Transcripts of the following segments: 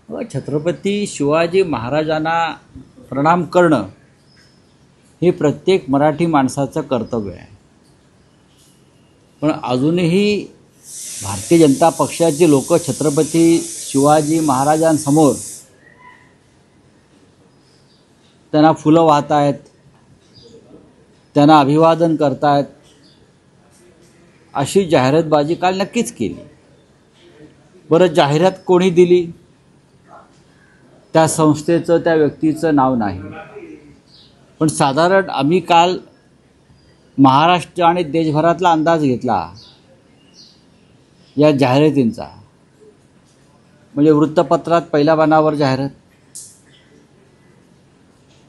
छत्रपती शिवाजी महाराजांना प्रणाम करणं हे प्रत्येक मराठी माणसाचं कर्तव्य आहे. पण अजूनही भारतीय जनता पक्षाचे लोक छत्रपती शिवाजी महाराजांसमोर त्यांना फुलं वाहत आहेत, त्यांना अभिवादन करतायत, अशी जाहिरातबाजी काल नक्कीच केली. बरं, जाहिरात कोणी दिली? त्या संस्थेचं, त्या व्यक्तीचं नाव नाही. पण साधारण आम्ही काल महाराष्ट्र आणि देशभरातला अंदाज घेतला या जाहिरातींचा. म्हणजे वृत्तपत्रात पहिल्या पानावर जाहिरात,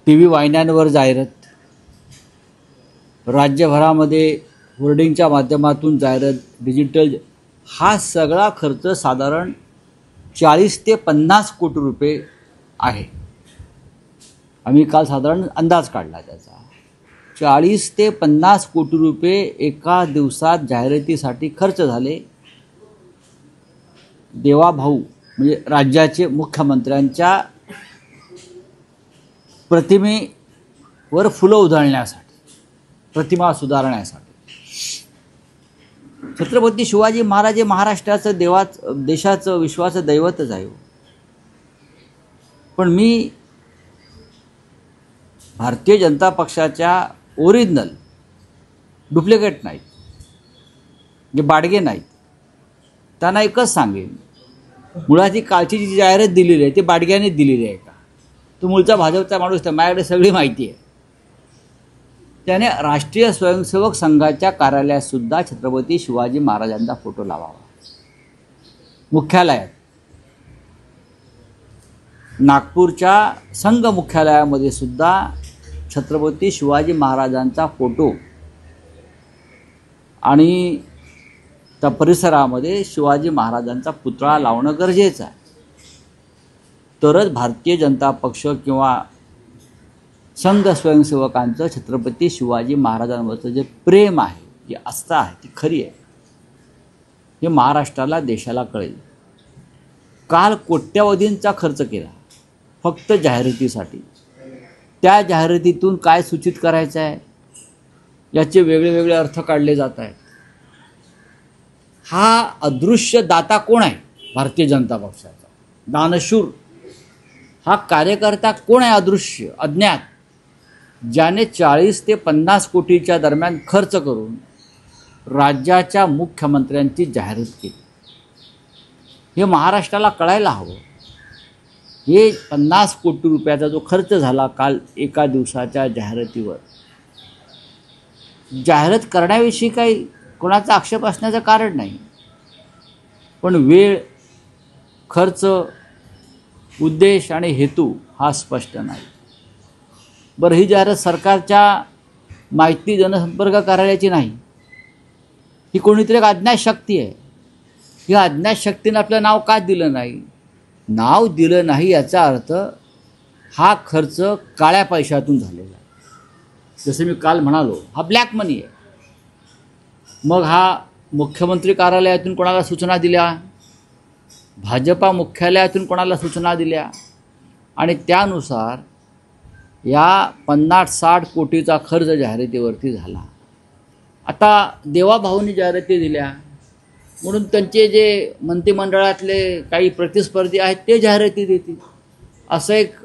TV वाहिन्यांवर जाहिरात, राज्यभरामध्ये होर्डिंगच्या माध्यमातून जाहिरात, डिजिटल, हा सगळा खर्च साधारण 40 ते 50 कोटी रुपये आहे. आम्ही काल साधारण अंदाज काढला त्याचा. 40 ते 50 कोटी रुपये एका दिवसात जाहिरातीसाठी खर्च झाले. देवाभाऊ म्हणजे राज्याचे मुख्यमंत्र्यांच्या प्रतिमेवर फुलं उधळण्यासाठी, प्रतिमा सुधारण्यासाठी. छत्रपती शिवाजी महाराज हे महाराष्ट्राचं, देशाचं, विश्वाचं दैवतच आहे. पण मी भारतीय जनता पक्षाच्या ओरिजिनल, डुप्लिकेट नाहीत, जे बाडगे नाहीत, त्यांना एकच सांगेन, मुळात ही कालची जी जाहिरात दिलेली आहे ती बाडग्याने दिलेली आहे का? तो मूळचा भाजपचा माणूस, त्या माझ्याकडे सगळी माहिती आहे. त्याने राष्ट्रीय स्वयंसेवक संघाच्या कार्यालयातसुद्धा छत्रपती शिवाजी महाराजांचा फोटो लावावा. मुख्यालयात, नागपूरच्या संघ मुख्यालयामध्ये सुद्धा छत्रपती शिवाजी महाराजांचा फोटो आणि त्या परिसरामध्ये शिवाजी महाराजांचा पुतळा लावणं गरजेचं आहे. तरच भारतीय जनता पक्ष किंवा संघ स्वयंसेवकांचं छत्रपती शिवाजी महाराजांवरचं जे प्रेम आहे, जी आस्था आहे, ती खरी आहे हे महाराष्ट्राला, देशाला कळेल. काल कोट्यवधींचा खर्च केला फक्त जाहिरातीसाठी. त्या जाहिरातीतून काय सूचित करायचं आहे याचे वेगळे वेगळे अर्थ काढले जात आहेत. हा अदृश्य दाता कोण आहे? भारतीय जनता पक्षाचा दानशूर हा कार्यकर्ता कोण आहे? अदृश्य, अज्ञात, ज्याने 40 ते 50 कोटीच्या दरम्यान खर्च करून राज्याच्या मुख्यमंत्र्यांची जाहिरात केली. हे महाराष्ट्राला कळायला हवं. हे 50 कोटी रुपयाचा जो खर्च झाला काल एका दिवसाच्या जाहिरातीवर, जाहिरात करण्याविषयी काही कोणाचा आक्षेप असण्याचं कारण नाही. पण वेळ, खर्च, उद्देश आणि हेतू हा स्पष्ट नाही. बरं, ही जाहिरात सरकारच्या माहिती जनसंपर्क कार्यालयाची नाही, ही कोणीतरी एक अज्ञात शक्ती आहे. ही अज्ञात शक्तीने आपलं नाव का दिलं नाही? नाव दिलं नाही याचा अर्थ हा खर्च काळ्या पैशातून झालेला आहे. जसं मी काल म्हणालो, हा ब्लॅक मनी आहे. मग हा मुख्यमंत्री कार्यालयातून कोणाला सूचना दिल्या, भाजपा मुख्यालयातून कोणाला सूचना दिल्या आणि त्यानुसार या 50-60 कोटीचा खर्च जाहिरातीवरती झाला. आता देवाभाऊंनी जाहिराती दिल्या म्हणून त्यांचे जे मंत्रिमंडळातले काही प्रतिस्पर्धी आहेत ते जाहिराती देतील. असं एक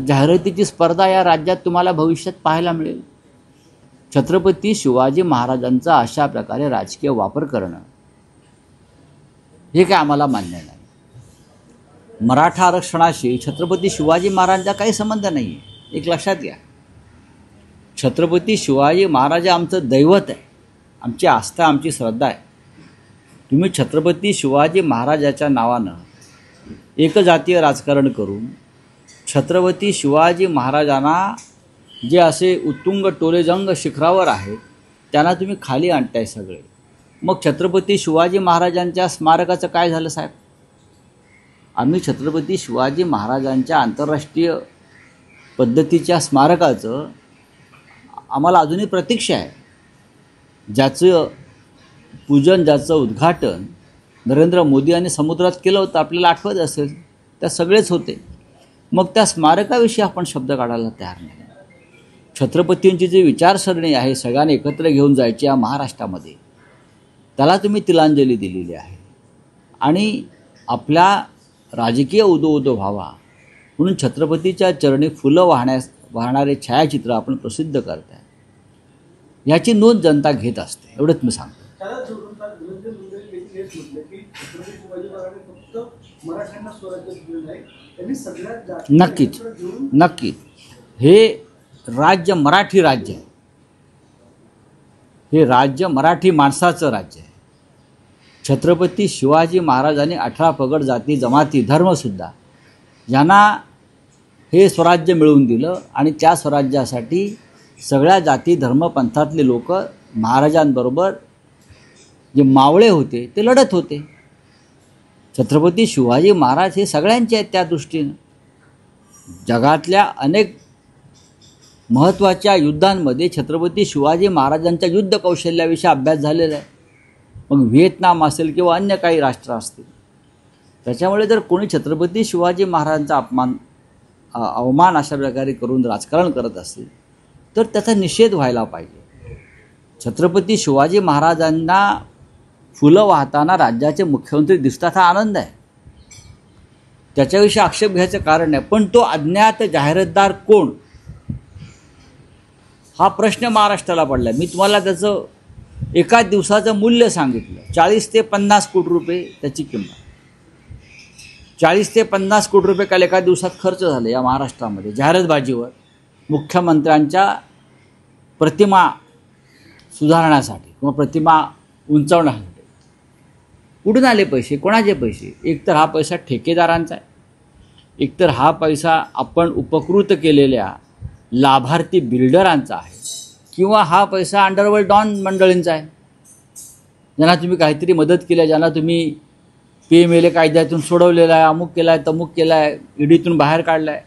जाहिरातीची स्पर्धा या राज्यात तुम्हाला भविष्यात पाहायला मिळेल. छत्रपती शिवाजी महाराजांचा अशा प्रकारे राजकीय वापर करणं हे काय आम्हाला मान्य नाही. मराठा आरक्षणाशी छत्रपती शिवाजी महाराजांचा काही संबंध नाही आहे, एक लक्षात घ्या. छत्रपती शिवाजी महाराज आमचं दैवत आहे, आमची आस्था, आमची श्रद्धा आहे. तुम्ही छत्रपती शिवाजी महाराजाच्या नावानं एकजातीय राजकारण करून छत्रपती शिवाजी महाराजांना जे असे उत्तुंग टोलेजंग शिखरावर आहेत त्यांना तुम्ही खाली आणताय सगळे. मग छत्रपती शिवाजी महाराजांच्या स्मारकाचं काय झालं साहेब? आम्ही छत्रपती शिवाजी महाराजांच्या आंतरराष्ट्रीय पद्धतीच्या स्मारकाचं आम्हाला अजूनही प्रतीक्षा आहे, ज्याचं पूजन, ज्याचं उद्घाटन नरेंद्र मोदी यांनी समुद्रात केलं होतं, आपल्याला आठवत असेल. त्या सगळेच होते. मग त्या स्मारकाविषयी आपण शब्द काढायला तयार नाही. छत्रपतींची जी विचारसरणी आहे सगळ्यांनी एकत्र घेऊन जायची या महाराष्ट्रामध्ये, त्याला तुम्ही तिलांजली दिलेली आहे. आणि आपल्या राजकीय उदो व्हावा म्हणून छत्रपतीच्या चरणी फुलं वाहणारे छायाचित्र आपण प्रसिद्ध करताय, याची नोंद जनता घेत असते. एवढंच मी सांगतो. नक्कीच नक्कीच. हे राज्य मराठी राज्य आहे. हे राज्य मराठी माणसाचं राज्य आहे. छत्रपती शिवाजी महाराजांनी 18 पगड जाती जमाती धर्मसुद्धा यांना हे स्वराज्य मिळवून दिलं. आणि त्या स्वराज्यासाठी सगळ्या जाती धर्मपंथातले लोक महाराजांबरोबर जे मावळे होते ते लढत होते. छत्रपती शिवाजी महाराज हे सगळ्यांचे आहेत. त्या दृष्टीनं जगातल्या अनेक महत्त्वाच्या युद्धांमध्ये छत्रपती शिवाजी महाराजांच्या युद्ध कौशल्याविषयी अभ्यास झालेला आहे. मग व्हिएतनाम असेल किंवा अन्य काही राष्ट्र असतील. त्याच्यामुळे जर कोणी छत्रपती शिवाजी महाराजांचा अवमान अशा प्रकारे करून राजकारण करत असेल तर त्याचा निषेध व्हायला पाहिजे. छत्रपती शिवाजी महाराजांना फुलं वाहताना राज्याचे मुख्यमंत्री दिसतात हा आनंद आहे. त्याच्याविषयी आक्षेप घ्यायचं कारण नाही. पण तो अज्ञात जाहिरातदार कोण हा प्रश्न महाराष्ट्राला पडला. मी तुम्हाला त्याचं एका दिवसाचं मूल्य सांगितलं. 40 ते 50 कोटी रुपये त्याची किंमत. 40 ते 50 कोटी रुपये काल एका दिवसात खर्च झाले या महाराष्ट्रामध्ये जाहिरातबाजीवर, मुख्यमंत्र्यांच्या प्रतिमा सुधारण्यासाठी किंवा प्रतिमा उंचावण्यासाठी. कुठून आले पैसे? कोणाचे पैसे? एकतर हा पैसा ठेकेदारांचा आहे, एकतर हा पैसा आपण उपकृत केलेल्या लाभार्थी बिल्डरांचा आहे, किंवा हा पैसा अंडरवर्ल्ड डॉन मंडळींचा आहे, ज्यांना तुम्ही काहीतरी मदत केली आहे, ज्यांना तुम्ही PMLA कायद्यातून सोडवलेला आहे, अमुक केला आहे, तमुक केला आहे, ईडीतून बाहेर काढला आहे.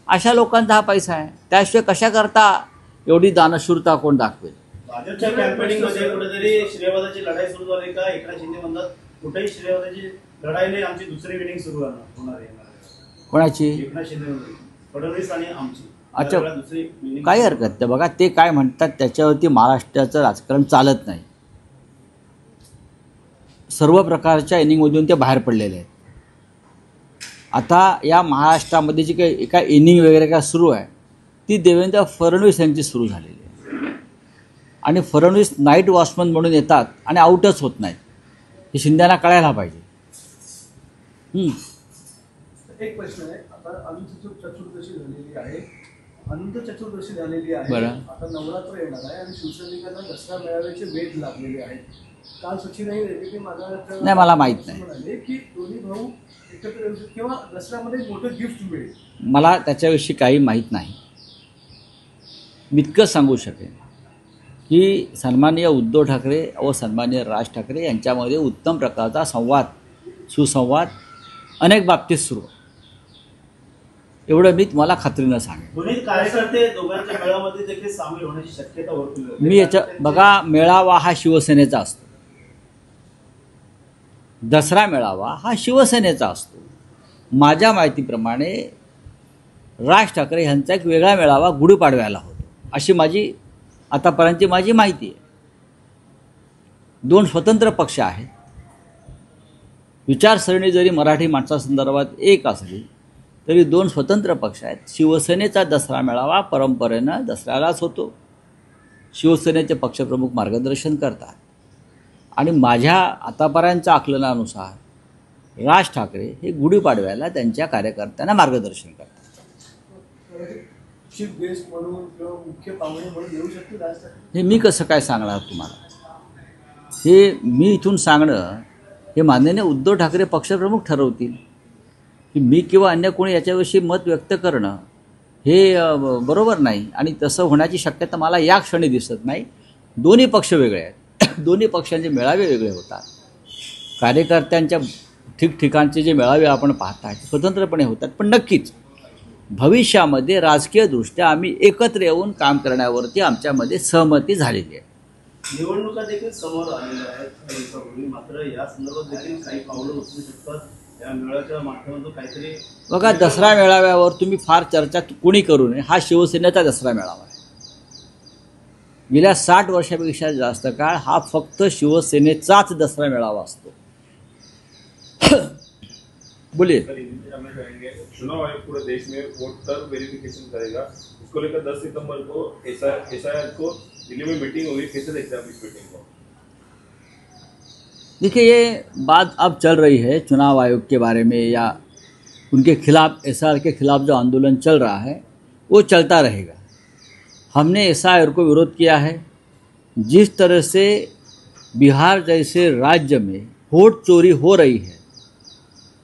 अशा लोकांचा हा पैसा आहे. त्याशिवाय कशा करता एवढी दानशूरता कोण दाखवेल? भाजपच्या कॅम्पेनिंगमध्ये कुठेतरी श्रेयवादाची लढाई सुरू झाली का? एकनाथ शिंदे म्हणतात कुठेही श्रेयवादाची लढाई नाही, आमची दुसरी विनिंग सुरू होणार आहे. कोणाची? एकनाथ शिंदे, फडणवीस आणि आमची. अच्छा, काही हरकत नाही. बघा ते काय म्हणतात त्याच्यावरती महाराष्ट्राचं राजकारण चालत नाही. सर्व प्रकारच्या इनिंगमधून ते बाहेर पडलेले आहेत. आता या महाराष्ट्रामध्ये जी काही एका इनिंग वगैरे काय सुरू आहे ती देवेंद्र फडणवीस यांची सुरू झालेली आहे. आणि फडणवीस नाईट वॉचमन म्हणून येतात आणि आऊटच होत नाहीत. हे शिंद्यांना कळायला पाहिजे. एक प्रश्न आहे. आता अनंत चतुर्दशी झालेली आहे. अनंत चतुर्दशी झालेली आहे. आता नवरात्र येणार आहे आणि शिवसैनिकांना दसरा मेळाव्याचे वेध लागलेले आहेत. काल सचिनही रेड्डी नाही, मला माहीत नाही की दोन्ही भाऊ एकत्र येऊ शकतात किंवा दसऱ्यामध्ये मोठं गिफ्ट मिळेल. मला त्याच्याविषयी काही माहीत नाही. मी इतकंच सांगू शकेन की सन्माननीय उद्धव ठाकरे व सन्माननीय राज ठाकरे यांच्यामध्ये उत्तम प्रकारचा सुसंवाद अनेक बाबतीत सुरू आहे. एवढं मी तुम्हाला खात्रीनं सांगेन. दोन्ही कार्यकर्ते दोघांच्या मेळाव्यामध्ये देखील सामील होण्याची शक्यता वर्तवली होती. मी याच्या बघा, मेळावा हा शिवसेनेचा असतो, दसरा मेळावा हा शिवसेनेचा असतो. माझ्या माहितीप्रमाणे राज ठाकरे यांचा एक वेगळा मेळावा गुढीपाडव्याला होतो, अशी माझी आतापर्यंतची माहिती आहे. दोन स्वतंत्र पक्ष आहेत. विचारसरणी जरी मराठी माणसासंदर्भात एक असली तरी दोन स्वतंत्र पक्ष आहेत. शिवसेनेचा दसरा मेळावा परंपरेनं दसऱ्यालाच होतो. शिवसेनेचे पक्षप्रमुख मार्गदर्शन करतात आणि माझ्या आतापर्यंतच्या आकलनानुसार राज ठाकरे हे गुढीपाडव्याला त्यांच्या कार्यकर्त्यांना मार्गदर्शन करतात. चीफ गेस्ट म्हणून किंवा मुख्य पाहुणे म्हणून येऊ शकतील राज ठाकरे? हे मी कसं काय सांगणार तुम्हाला? हे मी इथून सांगणं हे माननीय उद्धव ठाकरे पक्षप्रमुख ठरवतील. की मी किंवा अन्य कोणी याच्याविषयी मत व्यक्त करणं हे बरोबर नाही आणि तसं होण्याची शक्यता मला या क्षणी दिसत नाही. दोन्ही पक्ष वेगळे आहेत. दोन्ही पक्षांचे मेळावे वेगळे होतात. कार्यकर्त्यांच्या ठिकठिकाणचे जे मेळावे आपण पाहताय स्वतंत्रपणे होतात. पण नक्कीच भविष्यामध्ये राजकीयदृष्ट्या आम्ही एकत्र येऊन काम करण्यावरती आमच्यामध्ये सहमती झालेली आहे. निवडणुका देखील समोर आलेल्या आहेत. मात्र या संदर्भात देखील काही पावलं उचलू शकतात या मेळाव्याच्या माध्यमातून काहीतरी बघा, दसरा मेळाव्यावर तुम्ही फार चर्चा कोणी करू नये. हा शिवसेनेचा दसरा मेळावा आहे. गेल्या 60 वर्षापेक्षा जास्त काळ हा फक्त शिवसेनेचाच दसरा मेळावा असतो. बोलिए. सर, हिंदी में कहेंगे, चुनाव आयोग पूरे देश में वोटर वेरिफिकेशन करेगा, इसको लेकर 10 सितंबर को एसआईआर को दिल्ली में मीटिंग होगी. कैसे देखते हैं आप इस मीटिंग को? देखिए, ये बात अब चल रही है चुनाव आयोग के बारे में या उनके खिलाफ, एसआईआर के खिलाफ जो आंदोलन चल रहा है वो चलता रहेगा. हमने एसआईआर को विरोध किया है. जिस तरह से बिहार जैसे राज्य में वोट चोरी हो रही है,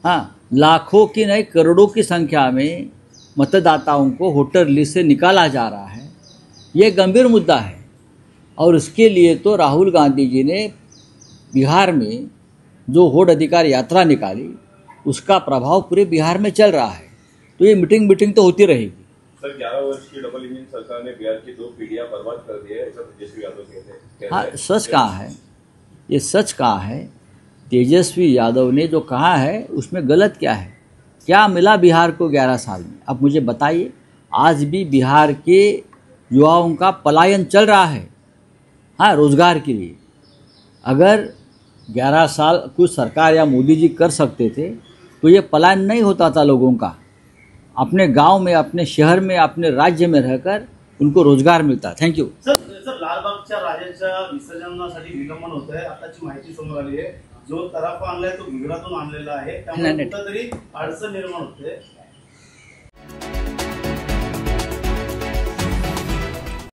हाँ, लाखों की नहीं करोड़ों की संख्या में मतदाताओं को वोटर लिस्ट से निकाला जा रहा है, ये गंभीर मुद्दा है. और इसके लिए तो राहुल गांधी जी ने बिहार में जो वोट अधिकार यात्रा निकाली, उसका प्रभाव पूरे बिहार में चल रहा है. तो ये मीटिंग तो होती रहेगी. सर, 11 वर्ष की डबल इंजन सरकार ने बिहार की 2 पीढ़ियां बर्बाद कर दी है, ऐसा तेजस्वी यादव कहते हैं. हाँ, सच कहा है, ये सच कहा है. तेजस्वी यादव ने जो कहा है उसमें गलत क्या है? क्या मिला बिहार को 11 साल में? अब मुझे बताइए. आज भी बिहार के युवाओं का पलायन चल रहा है, हाँ, रोजगार के लिए. अगर 11 साल कुछ सरकार या मोदी जी कर सकते थे तो ये पलायन नहीं होता था लोगों का. अपने गांव में, अपने शहर में, अपने राज्य में रहकर उनको रोजगार मिलता. थँक्यू. सर, लालबागच्या राजाच्या विसर्जनासाठी विलंबन होत आहे. आताची माहिती समोर आली आहे. जो तराफा आणलाय तो गुजरातून आणलेला आहे, त्यामुळे नाही. कुठेतरी अडचण निर्माण होते.